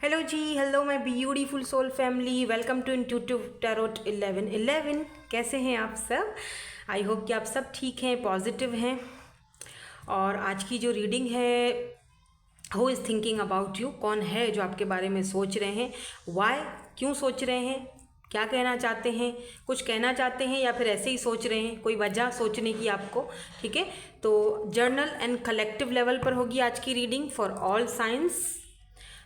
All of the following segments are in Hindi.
हेलो जी, hello my beautiful soul family, welcome to intuitive tarot 1111। कैसे हैं आप सब? आई होप कि आप सब ठीक हैं, पॉजिटिव हैं। और आज की जो रीडिंग है, who is thinking about you, कौन है जो आपके बारे में सोच रहे हैं, वाई, क्यों सोच रहे हैं, क्या कहना चाहते हैं, कुछ कहना चाहते हैं या फिर ऐसे ही सोच रहे हैं, कोई वजह सोचने की आपको। ठीक है, तो जर्नल एंड कलेक्टिव लेवल पर होगी आज की reading for all signs.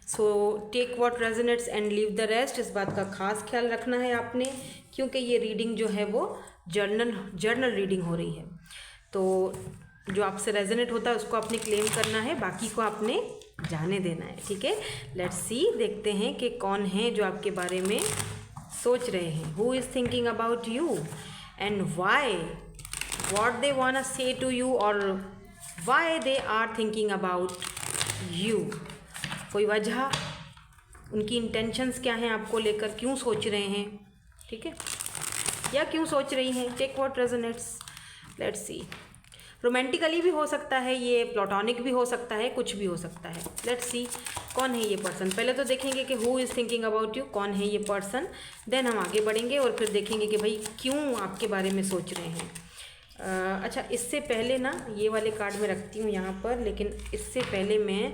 So take what resonates and leave the rest. इस बात का खास ख्याल रखना है आपने, क्योंकि ये रीडिंग जो है वो जर्नल रीडिंग हो रही है। तो जो आपसे रेजोनेट होता है उसको आपने क्लेम करना है, बाकी को आपने जाने देना है। ठीक है, लेट्स सी, देखते हैं कि कौन है जो आपके बारे में सोच रहे हैं। Who is thinking about you and why, what they want to say to you, और why they are thinking about you. कोई वजह, उनकी इंटेंशंस क्या हैं आपको लेकर, क्यों सोच रहे हैं, ठीक है, या क्यों सोच रही हैं। Take what resonates, let's see. Romantically भी हो सकता है, ये प्लेटोनिक भी हो सकता है, कुछ भी हो सकता है। लेट्स सी कौन है ये पर्सन। पहले तो देखेंगे कि who is thinking about you, कौन है ये पर्सन, देन हम आगे बढ़ेंगे और फिर देखेंगे कि भाई क्यों आपके बारे में सोच रहे हैं। अच्छा, इससे पहले ना ये वाले कार्ड मैं रखती हूँ यहाँ पर, लेकिन इससे पहले मैं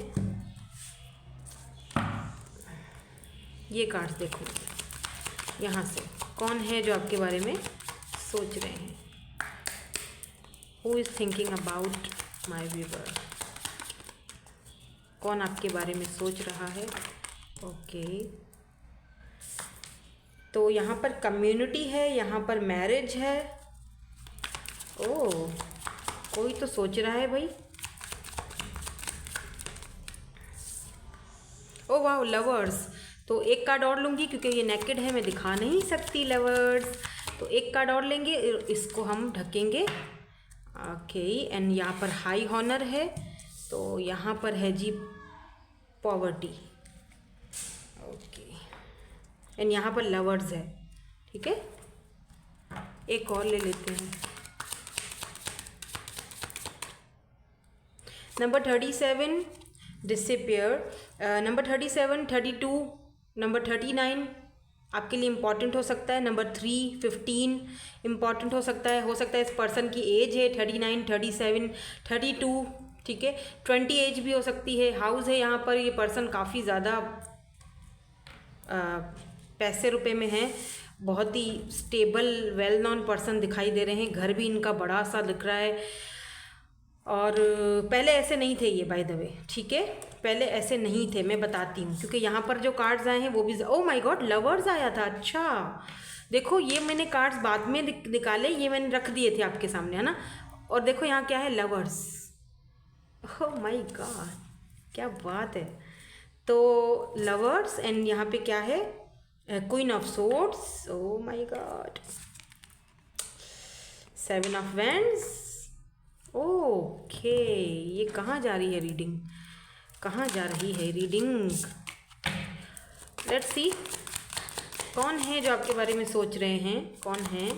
ये कार्ड्स देखो यहाँ से, कौन है जो आपके बारे में सोच रहे हैं। Who is thinking about my viewer, कौन आपके बारे में सोच रहा है। ओके, तो यहाँ पर कम्युनिटी है, यहाँ पर मैरिज है। ओह, कोई तो सोच रहा है भाई। ओ वाह, लवर्स। तो एक कार्ड और लूँगी क्योंकि ये नेकेड है, मैं दिखा नहीं सकती लवर्स। तो एक कार्ड और लेंगे, इसको हम ढकेंगे। ओके, एंड यहाँ पर हाई हॉनर है, तो यहाँ पर है जी पॉवर्टी। ओके, एंड यहाँ पर लवर्स है। ठीक है, एक और ले लेते हैं। नंबर 37 डिसअपियर, नंबर 37, 32, नंबर 39 आपके लिए इम्पॉर्टेंट हो सकता है। नंबर 3, 15 इम्पॉर्टेंट हो सकता है इस पर्सन की एज है 39, 37, 32। ठीक है, 20 एज भी हो सकती है। हाउस है यहाँ पर, ये पर्सन काफ़ी ज़्यादा पैसे रुपए में है, बहुत ही स्टेबल वेल नोन पर्सन दिखाई दे रहे हैं। घर भी इनका बड़ा सा दिख रहा है, और पहले ऐसे नहीं थे ये, बाय द वे। ठीक है, पहले ऐसे नहीं थे, मैं बताती हूँ, क्योंकि यहाँ पर जो कार्ड्स आए हैं वो भी, ओ माय गॉड, लवर्स आया था। अच्छा देखो, ये मैंने कार्ड्स बाद में निकाले, ये मैंने रख दिए थे आपके सामने, है ना। और देखो यहाँ क्या है, लवर्स। ओह माय गॉड, क्या बात है। तो लवर्स, एंड यहाँ पे क्या है, queen of swords. O my God, 7 of wands. Okay, ये कहाँ जा रही है रीडिंग, कहाँ जा रही है रीडिंग। लेट्स सी कौन है जो आपके बारे में सोच रहे हैं, कौन है।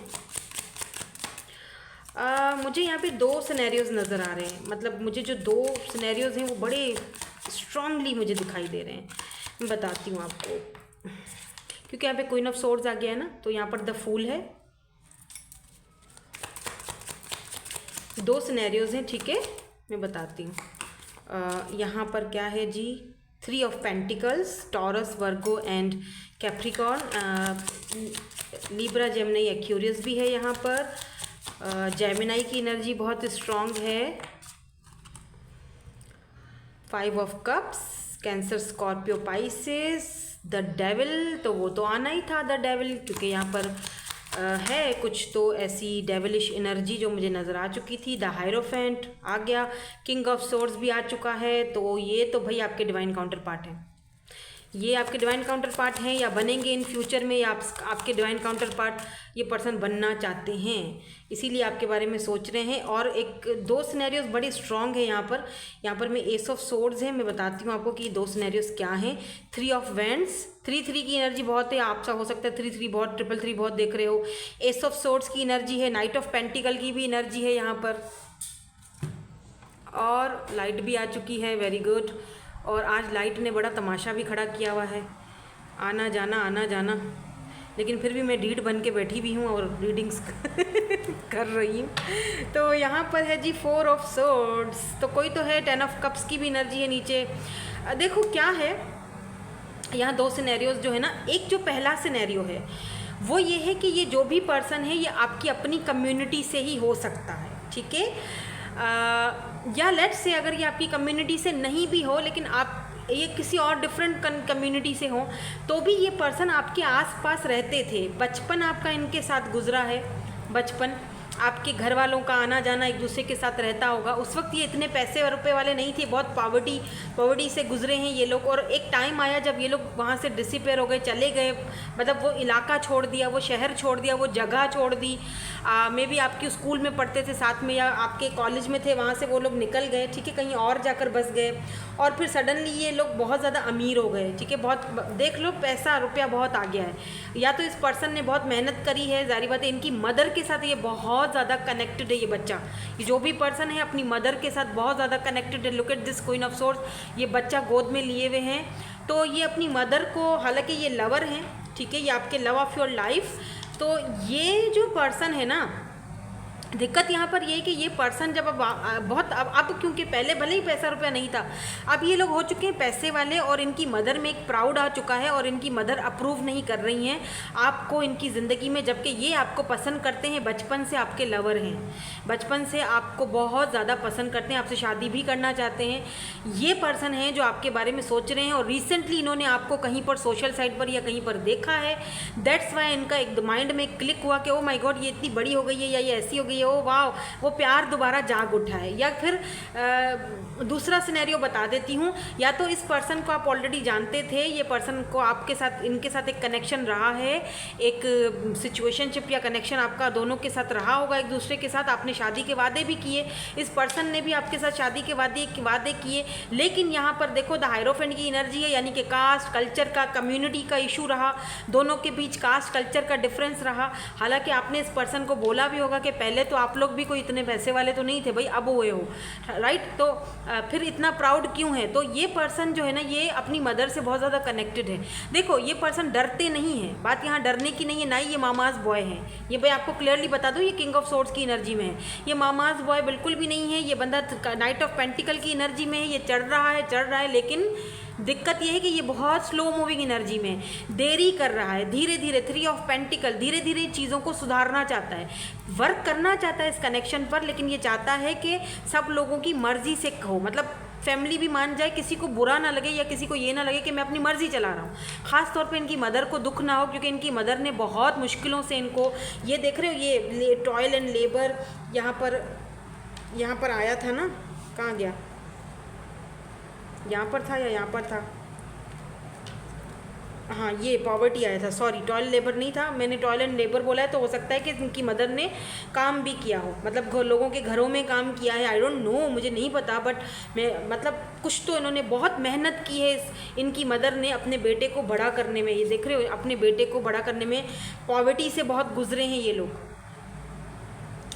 मुझे यहाँ पे 2 सिनेरियोज नज़र आ रहे हैं, मतलब मुझे जो 2 सिनेरियोज हैं वो बड़े स्ट्रांगली मुझे दिखाई दे रहे हैं। मैं बताती हूँ आपको, क्योंकि यहाँ पे क्वीन ऑफ सोर्ड्स आ गया है ना, तो यहाँ पर द फूल है। 2 सिनेरियोज हैं, ठीक है, मैं बताती हूँ। यहाँ पर क्या है जी, 3 of pentacles, taurus, Virgo and Capricorn. Libra, Gemini, Aquarius भी है यहाँ पर। जेमिनी की एनर्जी बहुत स्ट्रॉन्ग है। 5 of cups, cancer, Scorpio, Pisces, the devil, तो वो तो आना ही था द डेविल, क्योंकि यहाँ पर है कुछ तो ऐसी डेविलिश एनर्जी जो मुझे नज़र आ चुकी थी। द हायरोफेंट आ गया, किंग ऑफ सोर्ड्स भी आ चुका है। तो ये तो भाई आपके डिवाइन काउंटर पार्ट हैं, ये आपके डिवाइन काउंटर पार्ट हैं, या बनेंगे इन फ्यूचर में, या आपके डिवाइन काउंटर पार्ट ये पर्सन बनना चाहते हैं, इसीलिए आपके बारे में सोच रहे हैं। और 2 सिनेरियोज बड़ी स्ट्रॉन्ग है यहाँ पर मैं एस ऑफ सोर्ड्स है, मैं बताती हूँ आपको कि 2 सिनेरियोज क्या हैं। 3 ऑफ वैंड्स, 3 की एनर्जी बहुत है, आपसा हो सकता है 3 बहुत, 3 बहुत देख रहे हो। एस ऑफ सोर्ड्स की एनर्जी है, नाइट ऑफ पेंटिकल की भी एनर्जी है यहाँ पर, और लाइट भी आ चुकी है, वेरी गुड। और आज लाइट ने बड़ा तमाशा भी खड़ा किया हुआ है, आना जाना, लेकिन फिर भी मैं रीड बन के बैठी भी हूँ और रीडिंग्स कर रही हूँ। तो यहाँ पर है जी 4 ऑफ सोर्ड्स, तो कोई तो है 10 ऑफ कप्स की भी एनर्जी है नीचे। देखो क्या है यहाँ 2 सिनेरियोज जो है ना, एक जो पहला सिनेरियो है वो ये है कि ये जो भी पर्सन है ये आपकी अपनी कम्युनिटी से ही हो सकता है, ठीक है। या लेट्स से अगर ये आपकी कम्युनिटी से नहीं भी हो, लेकिन आप ये किसी और डिफरेंट कम्युनिटी से हो, तो भी ये पर्सन आपके आसपास रहते थे, बचपन आपका इनके साथ गुजरा है, बचपन आपके घर वालों का आना जाना एक दूसरे के साथ रहता होगा। उस वक्त ये इतने पैसे रुपए वाले नहीं थे, बहुत पॉवर्टी से गुजरे हैं ये लोग, और एक टाइम आया जब ये लोग वहाँ से डिसिपेयर हो गए, चले गए, मतलब वो इलाका छोड़ दिया, वो शहर छोड़ दिया, वो जगह छोड़ दी। मे बी आपके स्कूल में पढ़ते थे साथ में या आपके कॉलेज में थे, वहाँ से वो लोग निकल गए, ठीक है, कहीं और जाकर बस गए, और फिर सडनली ये लोग बहुत ज़्यादा अमीर हो गए, ठीक है, बहुत देख लो पैसा रुपया बहुत आ गया है। या तो इस पर्सन ने बहुत मेहनत करी है, जाहिर बात है इनकी मदर के साथ ये बहुत ज़्यादा कनेक्टेड है, ये बच्चा, ये जो भी पर्सन है अपनी मदर के साथ बहुत ज़्यादा कनेक्टेड है। Look at this queen of swords, ये बच्चा गोद में लिए हुए हैं, तो ये अपनी मदर को, हालांकि ये लवर हैं, ठीक है, ये आपके लव ऑफ योर लाइफ। तो ये जो पर्सन है ना, दिक्कत यहाँ पर ये है कि ये पर्सन जब अब क्योंकि पहले भले ही पैसा रुपया नहीं था, अब ये लोग हो चुके हैं पैसे वाले, और इनकी मदर में एक प्राउड आ चुका है, और इनकी मदर अप्रूव नहीं कर रही हैं आपको इनकी ज़िंदगी में, जबकि ये आपको पसंद करते हैं, बचपन से आपके लवर हैं, बचपन से आपको बहुत ज़्यादा पसंद करते हैं, आपसे शादी भी करना चाहते हैं। ये पर्सन हैं जो आपके बारे में सोच रहे हैं, और रिसेंटली इन्होंने आपको कहीं पर सोशल साइट पर या कहीं पर देखा है, दैट्स वाई इनका एक माइंड में क्लिक हुआ कि ओ माय गॉड ये इतनी बड़ी हो गई है, या ये ऐसी हो गई है, ओ वाह, वो प्यार दोबारा जाग उठा है। या फिर दूसरा सिनेरियो बता देती हूँ, या तो इस पर्सन को आप ऑलरेडी जानते थे, ये पर्सन को आपके साथ, इनके साथ एक कनेक्शन रहा है, एक सिचुएशनशिप या कनेक्शन आपका दोनों के साथ रहा होगा एक दूसरे के साथ, आपने शादी के वादे भी किए, इस पर्सन ने भी आपके साथ शादी के वादे किए, लेकिन यहाँ पर देखो द हायरोफेंट की एनर्जी है, यानी कि कास्ट कल्चर का, कम्युनिटी का इशू रहा, दोनों के बीच कास्ट कल्चर का डिफरेंस रहा। हालांकि आपने इस पर्सन को बोला भी होगा कि पहले तो आप लोग भी कोई इतने पैसे वाले तो नहीं थे भाई, अब हुए हो, राइट, तो फिर इतना प्राउड क्यों है। तो ये पर्सन जो है ना, ये अपनी मदर से बहुत ज़्यादा कनेक्टेड है। देखो ये पर्सन डरते नहीं है, बात यहाँ डरने की नहीं है, ना ही ये मामाज बॉय है, ये भाई आपको क्लियरली बता दूँ, ये किंग ऑफ सोर्ड्स की एनर्जी में है, ये मामाज बॉय बिल्कुल भी नहीं है। ये बंदा नाइट ऑफ पेंटिकल की एनर्जी में है, ये चढ़ रहा है, लेकिन दिक्कत यह है कि ये बहुत स्लो मूविंग एनर्जी में देरी कर रहा है, धीरे धीरे 3 ऑफ पेंटिकल, धीरे धीरे चीज़ों को सुधारना चाहता है, वर्क करना चाहता है इस कनेक्शन पर, लेकिन ये चाहता है कि सब लोगों की मर्जी से हो, मतलब फैमिली भी मान जाए, किसी को बुरा ना लगे या किसी को ये ना लगे कि मैं अपनी मर्जी चला रहा हूँ। ख़ास तौर पे इनकी मदर को दुख ना हो, क्योंकि इनकी मदर ने बहुत मुश्किलों से इनको, ये देख रहे हो ये टॉयल एंड लेबर यहाँ पर आया था ना, कहाँ गया, यहाँ पर था या यहाँ पर था, हाँ ये पॉवर्टी आया था, सॉरी टॉयल लेबर नहीं था, मैंने टॉयल एंड लेबर बोला है, तो हो सकता है कि इनकी मदर ने काम भी किया हो, मतलब लोगों के घरों में काम किया है, आई डोंट नो, मुझे नहीं पता, बट मैं मतलब कुछ तो इन्होंने बहुत मेहनत की है इनकी मदर ने अपने बेटे को बड़ा करने में। ये देख रहे हो अपने बेटे को बड़ा करने में पॉवर्टी से बहुत गुजरे हैं ये लोग,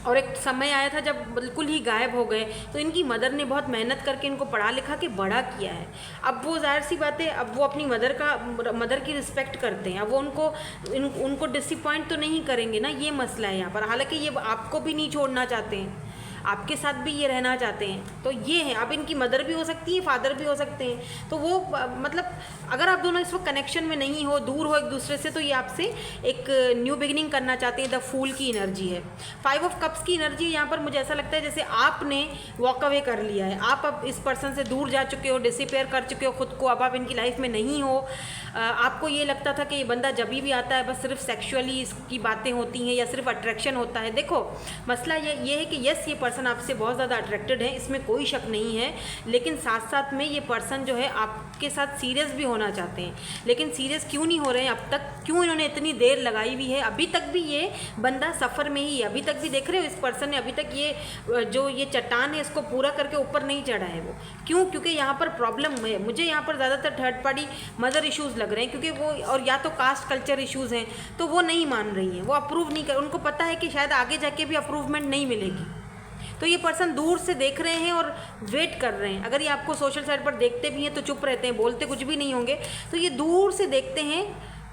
और एक समय आया था जब बिल्कुल ही गायब हो गए, तो इनकी मदर ने बहुत मेहनत करके इनको पढ़ा लिखा के बड़ा किया है। अब वो जाहिर सी बात है, अब वो अपनी मदर की रिस्पेक्ट करते हैं, अब वो उनको डिसअपॉइंट तो नहीं करेंगे ना, ये मसला है यहाँ पर। हालांकि ये आपको भी नहीं छोड़ना चाहते हैं, आपके साथ भी ये रहना चाहते हैं, तो ये है। अब इनकी मदर भी हो सकती है, फादर भी हो सकते हैं, तो वो मतलब अगर आप दोनों इस वक्त कनेक्शन में नहीं हो, दूर हो एक दूसरे से, तो ये आपसे एक न्यू बिगिनिंग करना चाहते हैं। द फूल की एनर्जी है, 5 ऑफ कप्स की एनर्जी है। यहाँ पर मुझे ऐसा लगता है जैसे आपने वॉक अवे कर लिया है, आप अब इस पर्सन से दूर जा चुके हो, डिसअपीयर कर चुके हो खुद को, अब आप इनकी लाइफ में नहीं हो। आपको ये लगता था कि ये बंदा जब भी आता है बस सिर्फ सेक्सुअली इसकी बातें होती हैं या सिर्फ अट्रैक्शन होता है। देखो मसला ये है कि यस ये पर्सन आपसे बहुत ज़्यादा अट्रैक्टेड है, इसमें कोई शक नहीं है, लेकिन साथ साथ में ये पर्सन जो है आपके साथ सीरियस भी होना चाहते हैं, लेकिन सीरियस क्यों नहीं हो रहे हैं अब तक, क्यों इन्होंने इतनी देर लगाई हुई है। अभी तक भी ये बंदा सफ़र में ही है, अभी तक भी देख रहे हो इस पर्सन ने अभी तक ये चट्टान है इसको पूरा करके ऊपर नहीं चढ़ा है वो। क्यों? क्योंकि यहाँ पर प्रॉब्लम है, मुझे यहाँ पर ज़्यादातर थर्ड पार्टी मदर इश्यूज़ लग रहे हैं, क्योंकि वो और या तो कास्ट कल्चर इश्यूज़ हैं, तो वो नहीं मान रही हैं, वो अप्रूव नहीं कर, उनको पता है कि शायद आगे जाके भी अप्रूवमेंट नहीं मिलेगी, तो ये पर्सन दूर से देख रहे हैं और वेट कर रहे हैं। अगर ये आपको सोशल साइड पर देखते भी हैं तो चुप रहते हैं, बोलते कुछ भी नहीं होंगे। तो ये दूर से देखते हैं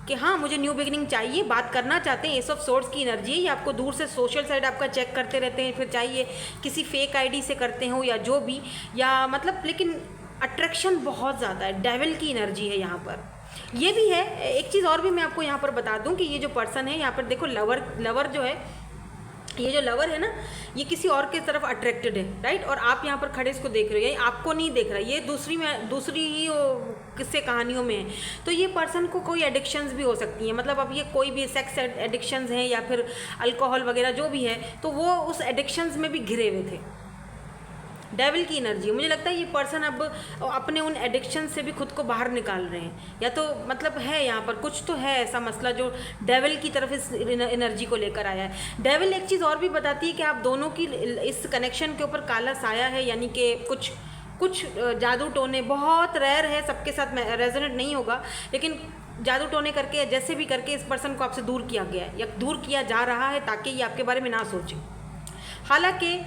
कि हाँ मुझे न्यू बिगिनिंग चाहिए, बात करना चाहते हैं। एस ऑफ सोर्ड्स की एनर्जी है, ये आपको दूर से सोशल साइड आपका चेक करते रहते हैं, फिर चाहिए किसी फेक आईडी से करते हो या जो भी, या मतलब लेकिन अट्रैक्शन बहुत ज़्यादा है, डेविल की एनर्जी है यहाँ पर। ये भी है, एक चीज़ और भी मैं आपको यहाँ पर बता दूँ कि ये जो पर्सन है यहाँ पर देखो, लवर जो है, ये जो लवर है ना, ये किसी और की तरफ अट्रैक्टेड है, राइट। और आप यहाँ पर खड़े इसको देख रहे हो, ये आपको नहीं देख रहा, ये दूसरी ही किस्से कहानियों में है। तो ये पर्सन को कोई एडिक्शंस भी हो सकती हैं, मतलब अब ये कोई भी सेक्स एडिक्शंस हैं या फिर अल्कोहल वगैरह जो भी है, तो वो उस एडिक्शंस में भी घिरे हुए थे। डेविल की एनर्जी, मुझे लगता है ये पर्सन अब अपने उन एडिक्शन से भी खुद को बाहर निकाल रहे हैं, या तो मतलब है यहाँ पर कुछ तो है ऐसा मसला जो डेविल की तरफ इस एनर्जी को लेकर आया है। डेविल एक चीज़ और भी बताती है कि आप दोनों की इस कनेक्शन के ऊपर काला साया है, यानी कि कुछ जादू टोने, बहुत रेयर है, सबके साथ रेजोनेट नहीं होगा, लेकिन जादू टोने करके जैसे भी करके इस पर्सन को आपसे दूर किया गया है या दूर किया जा रहा है, ताकि ये आपके बारे में ना सोचें। हालांकि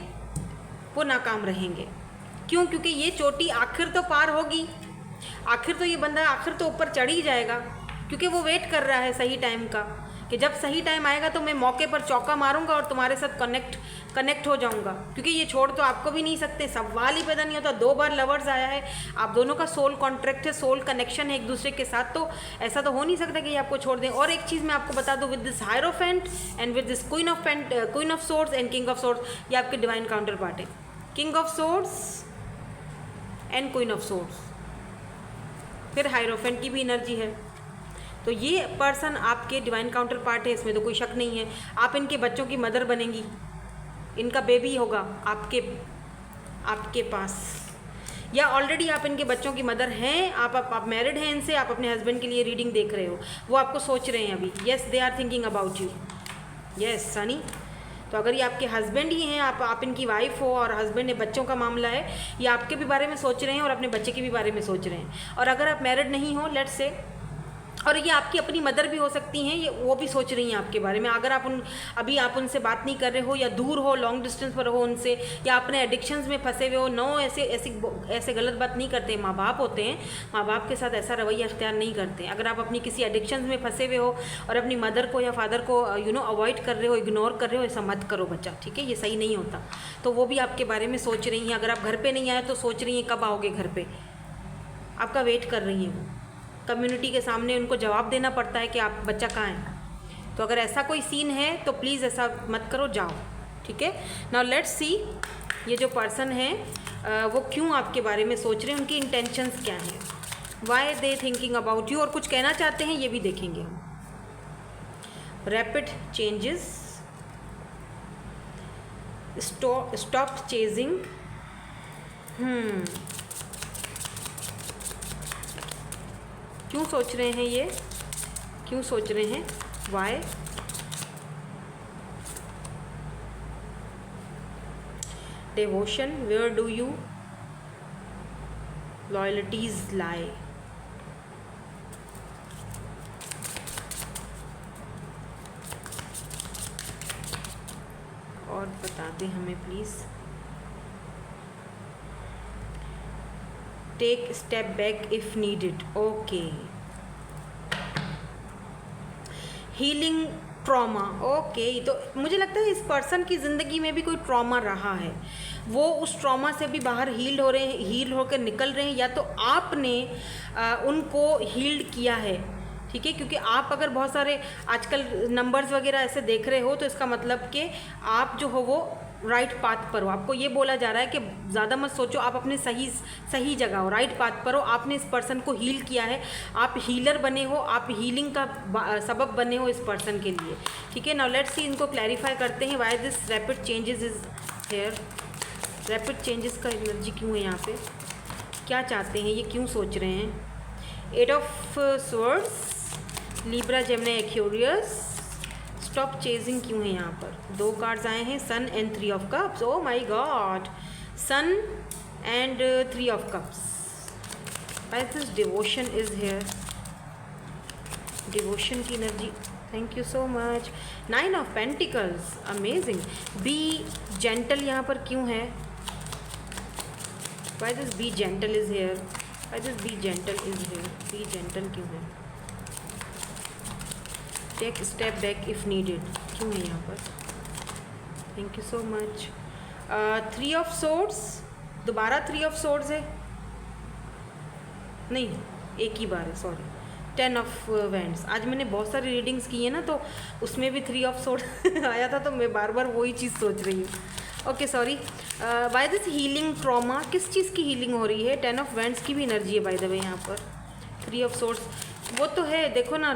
वो नाकाम रहेंगे। क्यों? क्योंकि ये चोटी आखिर तो पार होगी, आखिर तो ये बंदा आखिर तो ऊपर चढ़ ही जाएगा, क्योंकि वो वेट कर रहा है सही टाइम का, कि जब सही टाइम आएगा तो मैं मौके पर चौका मारूंगा और तुम्हारे साथ कनेक्ट हो जाऊंगा। क्योंकि ये छोड़ तो आपको भी नहीं सकते, सवाल ही पैदा नहीं होता। 2 बार लवर्स आया है, आप दोनों का सोल कॉन्ट्रैक्ट है, सोल कनेक्शन है एक दूसरे के साथ, तो ऐसा तो हो नहीं सकता कि ये आपको छोड़ दें। और एक चीज़ मैं आपको बता दूं, with this hierophant and with this queen of swords and king of swords, ये आपके डिवाइन काउंटर पार्ट है। King of swords and queen of swords, फिर हायरोफेंट की भी एनर्जी है। तो ये पर्सन आपके डिवाइन काउंटर पार्ट है, इसमें तो कोई शक नहीं है। आप इनके बच्चों की मदर बनेंगी, इनका बेबी होगा आपके पास, या ऑलरेडी आप इनके बच्चों की मदर हैं, आप मैरिड हैं इनसे, आप अपने हस्बैंड के लिए रीडिंग देख रहे हो, वो आपको सोच रहे हैं अभी। Yes, they are thinking about you. Yes sunny, तो अगर ये आपके हस्बैंड ही हैं, आप इनकी वाइफ हो और हस्बैंड ने बच्चों का मामला है, ये आपके भी बारे में सोच रहे हैं और अपने बच्चे के भी बारे में सोच रहे हैं। और अगर आप मैरिड नहीं हो, लेट्स से, और ये आपकी अपनी मदर भी हो सकती हैं, ये वो भी सोच रही हैं आपके बारे में। अगर अभी आप उनसे बात नहीं कर रहे हो, या दूर हो, लॉन्ग डिस्टेंस पर हो उनसे, या अपने एडिक्शंस में फंसे हुए हो, नो ऐसे गलत बात नहीं करते। माँ बाप होते हैं, माँ बाप के साथ ऐसा रवैया अख्तियार नहीं करते। अगर आप अपनी किसी एडिक्शंस में फंसे हुए हो और अपनी मदर को या फादर को अवॉइड कर रहे हो, इग्नोर कर रहे हो, ऐसा मत करो बच्चा, ठीक है? ये सही नहीं होता। तो वो भी आपके बारे में सोच रही हैं। अगर आप घर पर नहीं आए तो सोच रही हैं कब आओगे घर पर, आपका वेट कर रही हैं वो। कम्युनिटी के सामने उनको जवाब देना पड़ता है कि आप बच्चा कहाँ है। तो अगर ऐसा कोई सीन है तो प्लीज़ ऐसा मत करो, जाओ, ठीक है? नाउ लेट्स सी ये जो पर्सन है वो क्यों आपके बारे में सोच रहे हैं, उनकी इंटेंशंस क्या हैं, why they thinking about you, और कुछ कहना चाहते हैं ये भी देखेंगे हम। रैपिड चेंजेस, स्टॉप चेजिंग, क्यों सोच रहे हैं ये, क्यों सोच रहे हैं, why? Devotion, where do you loyalties lie? और बता दें हमें please. Take step back if needed, okay. Healing trauma, okay. तो मुझे लगता है इस पर्सन की ज़िंदगी में भी कोई ट्रॉमा रहा है, वो उस ट्रॉमा से भी बाहर हील होकर निकल रहे हैं, या तो आपने उनको हील्ड किया है, ठीक है? क्योंकि आप अगर बहुत सारे आजकल नंबर्स वगैरह ऐसे देख रहे हो, तो इसका मतलब कि आप जो हो वो राइट पाथ पर हो। आपको ये बोला जा रहा है कि ज़्यादा मत सोचो, आप अपने सही जगह हो, राइट पाथ पर हो। आपने इस पर्सन को हील किया है, आप हीलर बने हो, आप हीलिंग का सबब बने हो इस पर्सन के लिए, ठीक है? नाउ लेट्स सी, इनको क्लैरिफाई करते हैं why this rapid changes is here. Rapid changes का एनर्जी क्यों है यहाँ पे, क्या चाहते हैं ये, क्यों सोच रहे हैं? 8 of swords, Libra, Gemini, Aquarius, stop chasing क्यों है यहाँ पर? 2 कार्ड्स आए हैं, sun and 3 of cups. Oh my God, sun and 3 of cups. Why this devotion is here? Devotion की energy thank you so much. 9 of pentacles, amazing. Be gentle यहाँ पर क्यों है? Why this be gentle is here? Why this be gentle is here? Be gentle क्यों है? Take step back if needed क्यों है यहाँ पर? Thank you so much. 3 of swords, दोबारा 3 ऑफ सोर्ड्स है, नहीं एक ही बार है, सॉरी। 10 of wands. आज मैंने बहुत सारी रीडिंग्स की है ना, तो उसमें भी 3 ऑफ सोर्ड आया था, तो मैं बार बार वही चीज़ सोच रही हूँ। Okay sorry. By this healing trauma, किस चीज़ की हीलिंग हो रही है? 10 ऑफ वैंड्स की भी एनर्जी है बाय द वे यहाँ पर। 3 ऑफ सोर्ड्स वो तो है, देखो ना,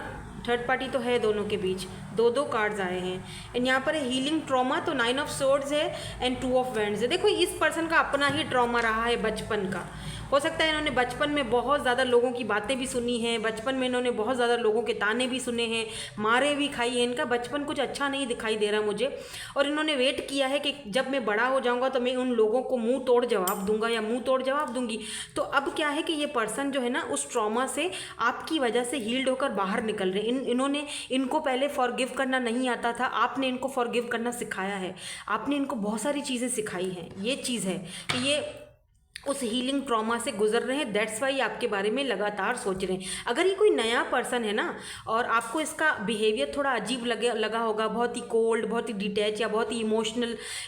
थर्ड पार्टी तो है दोनों के बीच, दो कार्ड्स आए हैं। एंड यहाँ पर है हीलिंग ट्रॉमा, तो 9 ऑफ सोर्ड्स है एंड 2 ऑफ वैंड्स है। देखो इस पर्सन का अपना ही ट्रॉमा रहा है बचपन का। हो सकता है इन्होंने बचपन में बहुत ज़्यादा लोगों की बातें भी सुनी हैं, बचपन में इन्होंने बहुत ज़्यादा लोगों के ताने भी सुने हैं, मारे भी खाई हैं। इनका बचपन कुछ अच्छा नहीं दिखाई दे रहा मुझे, और इन्होंने वेट किया है कि जब मैं बड़ा हो जाऊंगा तो मैं उन लोगों को मुंह तोड़ जवाब दूंगा या मुंह तोड़ जवाब दूंगी। तो अब क्या है कि ये पर्सन जो है ना, उस ट्रॉमा से आपकी वजह से हील्ड होकर बाहर निकल रहे हैं। इन्होंने इनको पहले फॉरगिव करना नहीं आता था, आपने इनको फॉरगिव करना सिखाया है, आपने इनको बहुत सारी चीज़ें सिखाई हैं। ये चीज़ है कि ये उस हीलिंग ट्रॉमा से गुजर रहे हैं, दैट्स वाई आपके बारे में लगातार सोच रहे हैं। अगर ये कोई नया पर्सन है ना, और आपको इसका बिहेवियर थोड़ा अजीब लगा होगा, बहुत ही कोल्ड, बहुत ही डिटैच, या बहुत ही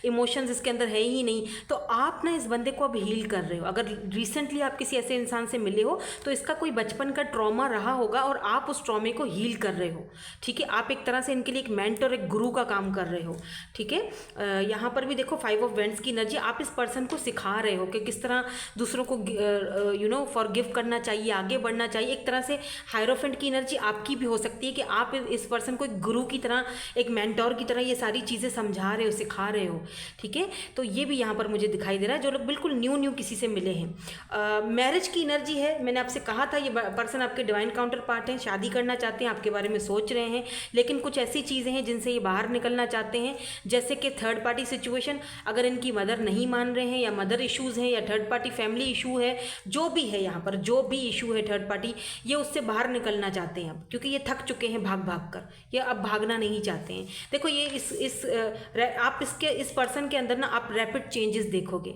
इमोशंस इसके अंदर है ही नहीं, तो आप ना इस बंदे को अब हील कर रहे हो। अगर रिसेंटली आप किसी ऐसे इंसान से मिले हो तो इसका कोई बचपन का ट्रॉमा रहा होगा और आप उस ट्रॉमे को हील कर रहे हो। ठीक है, आप एक तरह से इनके लिए एक मेंटर, एक गुरु का काम कर रहे हो। ठीक है, यहाँ पर भी देखो 5 ऑफ वैंड्स की एनर्जी, आप इस पर्सन को सिखा रहे हो कि किस तरह दूसरों को फॉरगिव करना चाहिए, आगे बढ़ना चाहिए। एक तरह से हायरोफेंट की एनर्जी आपकी भी हो सकती है कि आप इस पर्सन को एक गुरु की तरह, एक मेंटोर की तरह ये सारी चीज़ें समझा रहे हो, सिखा रहे हो। ठीक है, तो ये भी यहाँ पर मुझे दिखाई दे रहा है। जो लोग बिल्कुल न्यू किसी से मिले हैं, मैरिज की एनर्जी है। मैंने आपसे कहा था ये पर्सन आपके डिवाइन काउंटर पार्ट हैं, शादी करना चाहते हैं, आपके बारे में सोच रहे हैं, लेकिन कुछ ऐसी चीज़ें हैं जिनसे ये बाहर निकलना चाहते हैं, जैसे कि थर्ड पार्टी सिचुएशन। अगर इनकी मदर नहीं मान रहे हैं, या मदर इश्यूज़ हैं, या थर्ड पार्टी फैमिली इशू है, जो भी है यहाँ पर, जो भी इशू है थर्ड पार्टी, ये उससे बाहर निकलना चाहते हैं अब, क्योंकि ये थक चुके हैं भाग कर, ये अब भागना नहीं चाहते हैं। देखो ये आप इस पर्सन के अंदर ना आप रैपिड चेंजेस देखोगे।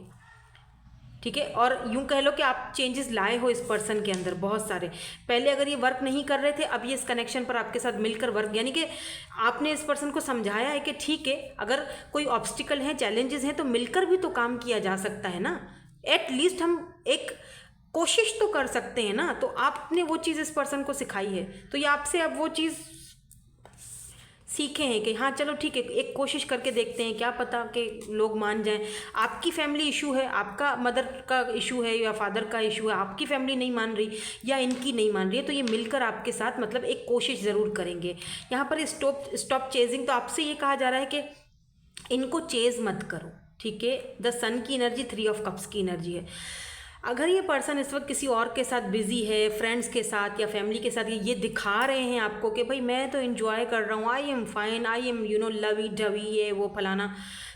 ठीक है, और यूं कह लो कि आप चेंजेस लाए हो इस पर्सन के अंदर बहुत सारे। पहले अगर ये वर्क नहीं कर रहे थे, अब ये इस कनेक्शन पर आपके साथ मिलकर वर्क, यानी कि आपने इस पर्सन को समझाया है कि ठीक है, अगर कोई ऑब्स्टिकल हैं, चैलेंजेस हैं, तो मिलकर भी तो काम किया जा सकता है ना। एटलीस्ट हम एक कोशिश तो कर सकते हैं ना। तो आपने वो चीज़ इस पर्सन को सिखाई है, तो ये आपसे अब वो चीज़ सीखे हैं कि हाँ चलो ठीक है, एक कोशिश करके देखते हैं, क्या पता कि लोग मान जाएं। आपकी फैमिली इशू है, आपका मदर का इशू है या फादर का इशू है, आपकी फैमिली नहीं मान रही या इनकी नहीं मान रही है, तो ये मिलकर आपके साथ मतलब एक कोशिश ज़रूर करेंगे। यहाँ पर स्टॉप चेजिंग, तो आपसे ये कहा जा रहा है कि इनको चेज़ मत करो। ठीक है, द सन की एनर्जी 3 ऑफ कप्स की एनर्जी है। अगर ये पर्सन इस वक्त किसी और के साथ बिजी है, फ्रेंड्स के साथ या फैमिली के साथ, ये दिखा रहे हैं आपको कि भाई मैं तो एंजॉय कर रहा हूँ, I am fine, I am lovey dovey, ये वो फलाना,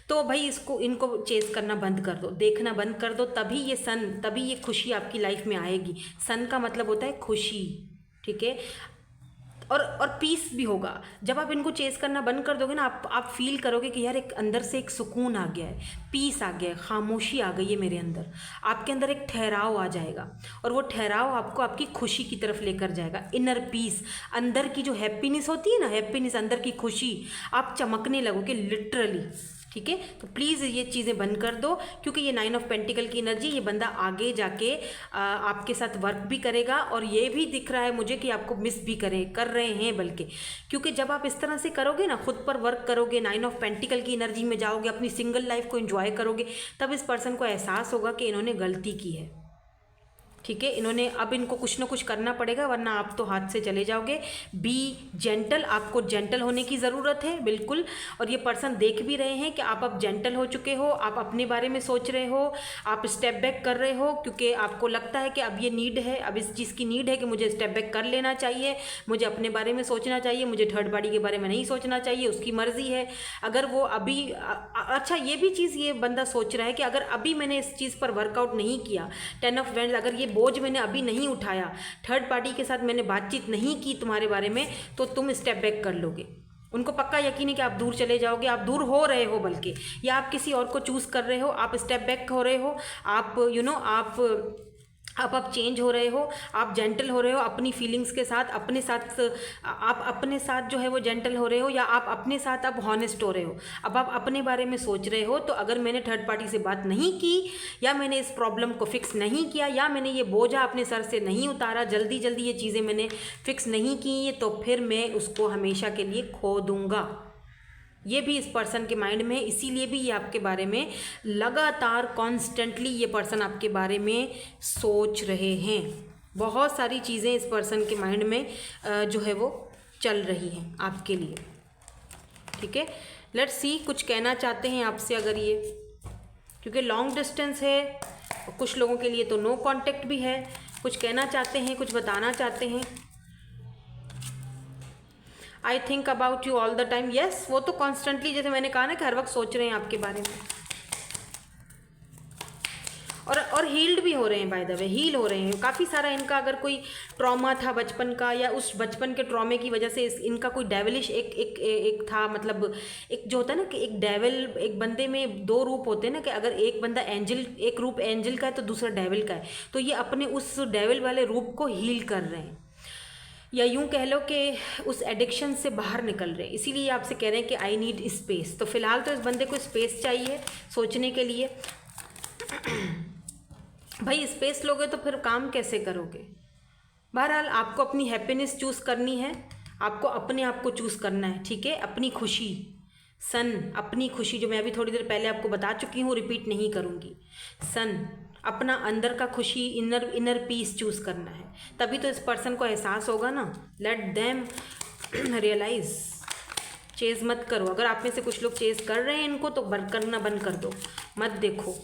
तो भाई इनको चेज़ करना बंद कर दो, देखना बंद कर दो, तभी ये खुशी आपकी लाइफ में आएगी। सन का मतलब होता है खुशी। ठीक है, और पीस भी होगा। जब आप इनको चेज़ करना बंद कर दोगे ना, आप फील करोगे कि यार एक अंदर से एक सुकून आ गया है, पीस आ गया है, खामोशी आ गई है मेरे अंदर। आपके अंदर एक ठहराव आ जाएगा, और वो ठहराव आपको आपकी खुशी की तरफ लेकर जाएगा। इनर पीस, अंदर की जो हैप्पीनेस होती है ना, हैप्पीनेस, अंदर की खुशी, आप चमकने लगोगे लिटरली। ठीक है, तो प्लीज़ ये चीज़ें बंद कर दो, क्योंकि ये 9 ऑफ पेंटिकल की एनर्जी, ये बंदा आगे जाके आपके साथ वर्क भी करेगा, और ये भी दिख रहा है मुझे कि आपको मिस भी कर रहे हैं बल्कि, क्योंकि जब आप इस तरह से करोगे ना, खुद पर वर्क करोगे, 9 ऑफ पेंटिकल की एनर्जी में जाओगे, अपनी सिंगल लाइफ को एंजॉय करोगे, तब इस पर्सन को एहसास होगा कि इन्होंने गलती की है। ठीक है, अब इनको कुछ ना कुछ करना पड़ेगा, वरना आप तो हाथ से चले जाओगे। बी जेंटल, आपको जेंटल होने की ज़रूरत है बिल्कुल। और ये पर्सन देख भी रहे हैं कि आप अब जेंटल हो चुके हो, आप अपने बारे में सोच रहे हो, आप स्टेप बैक कर रहे हो, क्योंकि आपको लगता है कि अब ये नीड है, अब इस चीज़ की नीड है कि मुझे स्टेप बैक कर लेना चाहिए, मुझे अपने बारे में सोचना चाहिए, मुझे थर्ड पार्टी के बारे में नहीं सोचना चाहिए, उसकी मर्ज़ी है। अगर वो अभी अच्छा, ये भी चीज़ ये बंदा सोच रहा है कि अगर अभी मैंने इस चीज़ पर वर्कआउट नहीं किया, 10 ऑफ वैंड्स, अगर ये बोझ मैंने अभी नहीं उठाया, थर्ड पार्टी के साथ मैंने बातचीत नहीं की तुम्हारे बारे में, तो तुम स्टेप बैक कर लोगे। उनको पक्का यकीन है कि आप दूर चले जाओगे, आप दूर हो रहे हो बल्कि, या आप किसी और को चूज़ कर रहे हो, आप स्टेप बैक हो रहे हो, आप आप चेंज हो रहे हो, आप जेंटल हो रहे हो अपनी फीलिंग्स के साथ, अपने साथ आप अपने साथ जो है वो जेंटल हो रहे हो, या आप अपने साथ आप हॉनेस्ट हो रहे हो। अब आप अपने बारे में सोच रहे हो, तो अगर मैंने थर्ड पार्टी से बात नहीं की, या मैंने इस प्रॉब्लम को फिक्स नहीं किया, या मैंने ये बोझा अपने सर से नहीं उतारा, जल्दी जल्दी ये चीज़ें मैंने फिक्स नहीं की, तो फिर मैं उसको हमेशा के लिए खो दूँगा। ये भी इस पर्सन के माइंड में है, इसीलिए भी ये आपके बारे में लगातार कॉन्स्टेंटली ये पर्सन आपके बारे में सोच रहे हैं। बहुत सारी चीज़ें इस पर्सन के माइंड में जो है वो चल रही हैं आपके लिए, ठीक है। लेट्स सी कुछ कहना चाहते हैं आपसे अगर ये, क्योंकि लॉन्ग डिस्टेंस है, कुछ लोगों के लिए तो नो कांटेक्ट भी है, कुछ कहना चाहते हैं, कुछ बताना चाहते हैं। I think about you all the time, yes, वो तो कॉन्स्टेंटली, जैसे मैंने कहा ना कि हर वक्त सोच रहे हैं आपके बारे में, और हील्ड भी हो रहे हैं, बाय द वे हील हो रहे हैं काफ़ी सारा। इनका अगर कोई ट्रॉमा था बचपन का, या उस बचपन के ट्रॉमे की वजह से इनका कोई डेविलिश एक था, मतलब एक जो होता है ना कि एक डेविल, एक बंदे में दो रूप होते हैं ना, कि अगर एक बंदा एंजल, एक रूप एंजल का है तो दूसरा डेविल का है, तो ये अपने उस डेविल वाले रूप को हील कर रहे हैं, या यूं कह लो कि उस एडिक्शन से बाहर निकल रहे हैं। इसीलिए आपसे कह रहे हैं कि आई नीड स्पेस। तो फिलहाल तो इस बंदे को स्पेस चाहिए सोचने के लिए। भाई स्पेस लोगे तो फिर काम कैसे करोगे? बहरहाल आपको अपनी हैप्पीनेस चूज़ करनी है, आपको अपने आप को चूज़ करना है, ठीक है। अपनी खुशी, अपनी खुशी, जो मैं अभी थोड़ी देर पहले आपको बता चुकी हूँ, रिपीट नहीं करूँगी। अपना अंदर का खुशी, इनर पीस चूज़ करना है, तभी तो इस पर्सन को एहसास होगा ना। Let them realise. चेज़ मत करो। अगर आप में से कुछ लोग चेज़ कर रहे हैं इनको, तो करना बंद कर दो, मत देखो,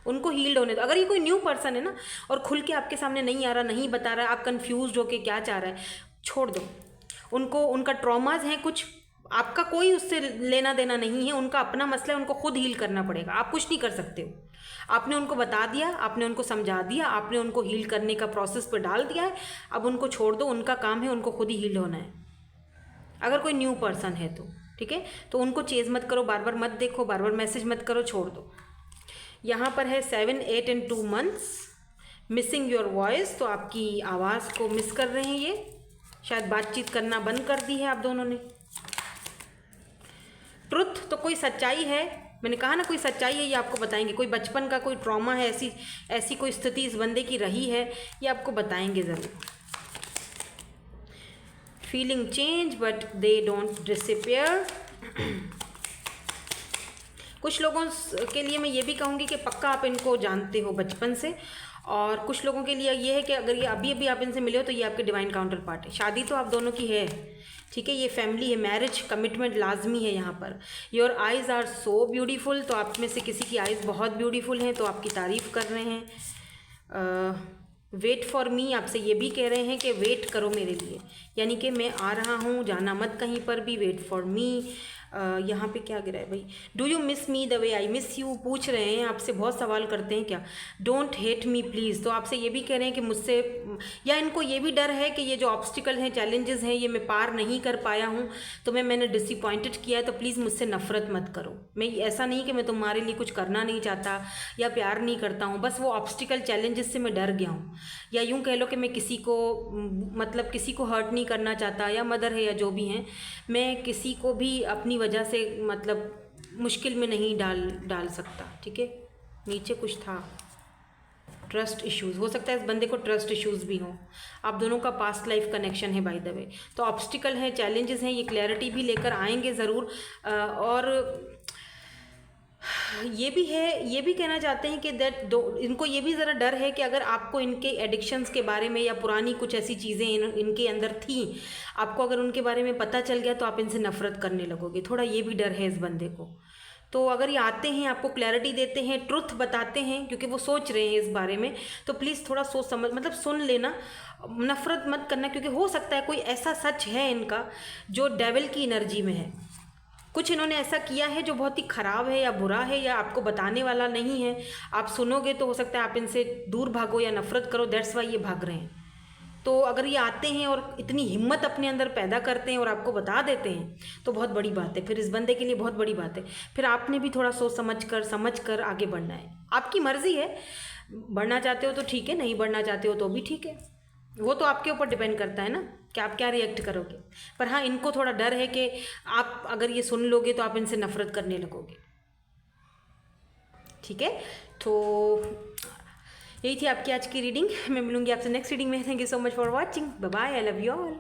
उनको हील्ड होने दो। अगर ये कोई न्यू पर्सन है ना, और खुल के आपके सामने नहीं आ रहा, नहीं बता रहा, आप कन्फ्यूज हो के क्या चाह रहा है, छोड़ दो उनको। उनका ट्रॉमाज हैं कुछ, आपका कोई उससे लेना देना नहीं है, उनका अपना मसला है, उनको खुद हील करना पड़ेगा, आप कुछ नहीं कर सकते हो। आपने उनको बता दिया, आपने उनको समझा दिया, आपने उनको हील करने का प्रोसेस पर डाल दिया है, अब उनको छोड़ दो, उनका काम है, उनको खुद ही हील होना है। अगर कोई न्यू पर्सन है तो ठीक है, तो उनको चेज़ मत करो, बार बार मत देखो, बार बार मैसेज मत करो, छोड़ दो। यहाँ पर है 7, 8 and 2 months missing your voice, तो आपकी आवाज़ को मिस कर रहे हैं ये, शायद बातचीत करना बंद कर दी है आप दोनों ने। ट्रुथ, तो कोई सच्चाई है, मैंने कहा ना कोई सच्चाई है, ये आपको बताएंगे। कोई बचपन का कोई ट्रॉमा है, ऐसी कोई स्थिति इस बंदे की रही है, ये आपको बताएंगे ज़रूर। Feeling change but they don't disappear. कुछ लोगों के लिए मैं ये भी कहूँगी कि पक्का आप इनको जानते हो बचपन से, और कुछ लोगों के लिए ये है कि अगर ये अभी अभी आप इनसे मिले हो तो ये आपके डिवाइन काउंटर पार्ट है। शादी तो आप दोनों की है, ठीक है, ये फैमिली है, मैरिज कमिटमेंट लाजमी है यहाँ पर। Your eyes are so beautiful, तो आप में से किसी की आइज़ बहुत ब्यूटीफुल हैं, तो आपकी तारीफ़ कर रहे हैं। वेट फॉर मी, आपसे ये भी कह रहे हैं कि वेट करो मेरे लिए, यानी कि मैं आ रहा हूँ, जाना मत कहीं पर भी, वेट फॉर मी। यहाँ पे क्या गिरा है भाई, do you miss me the way I miss you, पूछ रहे हैं आपसे, बहुत सवाल करते हैं क्या। डोंट हेट मी प्लीज़, तो आपसे ये भी कह रहे हैं कि मुझसे, या इनको ये भी डर है कि ये जो ऑब्स्टिकल हैं, चैलेंजेस हैं, ये मैं पार नहीं कर पाया हूँ, तो मैंने डिसअपॉइंटेड किया है, तो प्लीज़ मुझसे नफ़रत मत करो। मैं ऐसा नहीं कि मैं तुम्हारे लिए कुछ करना नहीं चाहता या प्यार नहीं करता हूँ, बस वो ऑब्स्टिकल चैलेंजेस से मैं डर गया हूँ, या यूँ कह लो कि मैं किसी को, मतलब किसी को हर्ट नहीं करना चाहता, या मदर है या जो भी हैं, मैं किसी को भी अपनी वजह से मतलब मुश्किल में नहीं डाल सकता, ठीक है। नीचे कुछ था, ट्रस्ट इश्यूज़, हो सकता है इस बंदे को ट्रस्ट इश्यूज़ भी हों, आप दोनों का पास्ट लाइफ कनेक्शन है बाय द वे। तो ऑब्स्टिकल हैं, चैलेंजेस हैं, ये क्लैरिटी भी लेकर आएंगे ज़रूर। और ये भी है, ये भी कहना चाहते हैं कि इनको ये भी ज़रा डर है कि अगर आपको इनके एडिक्शंस के बारे में, या पुरानी कुछ ऐसी चीज़ें इनके अंदर थी, आपको अगर उनके बारे में पता चल गया तो आप इनसे नफ़रत करने लगोगे, थोड़ा ये भी डर है इस बंदे को। तो अगर ये आते हैं, आपको क्लैरिटी देते हैं, ट्रुथ बताते हैं, क्योंकि वो सोच रहे हैं इस बारे में, तो प्लीज़ थोड़ा सोच समझ, मतलब सुन लेना, नफ़रत मत करना, क्योंकि हो सकता है कोई ऐसा सच है इनका जो डेविल की एनर्जी में है, कुछ इन्होंने ऐसा किया है जो बहुत ही ख़राब है या बुरा है या आपको बताने वाला नहीं है। आप सुनोगे तो हो सकता है आप इनसे दूर भागो या नफ़रत करो, दैट्स वाई ये भाग रहे हैं। तो अगर ये आते हैं और इतनी हिम्मत अपने अंदर पैदा करते हैं और आपको बता देते हैं तो बहुत बड़ी बात है, फिर इस बंदे के लिए बहुत बड़ी बात है। फिर आपने भी थोड़ा सोच समझ कर आगे बढ़ना है। आपकी मर्ज़ी है, बढ़ना चाहते हो तो ठीक है, नहीं बढ़ना चाहते हो तो भी ठीक है, वो तो आपके ऊपर डिपेंड करता है ना कि आप क्या रिएक्ट करोगे। पर हाँ, इनको थोड़ा डर है कि आप अगर ये सुन लोगे तो आप इनसे नफ़रत करने लगोगे। ठीक है, तो यही थी आपकी आज की रीडिंग। मैं मिलूंगी आपसे नेक्स्ट रीडिंग में। Thank you so much for watching. Bye bye, I love you all.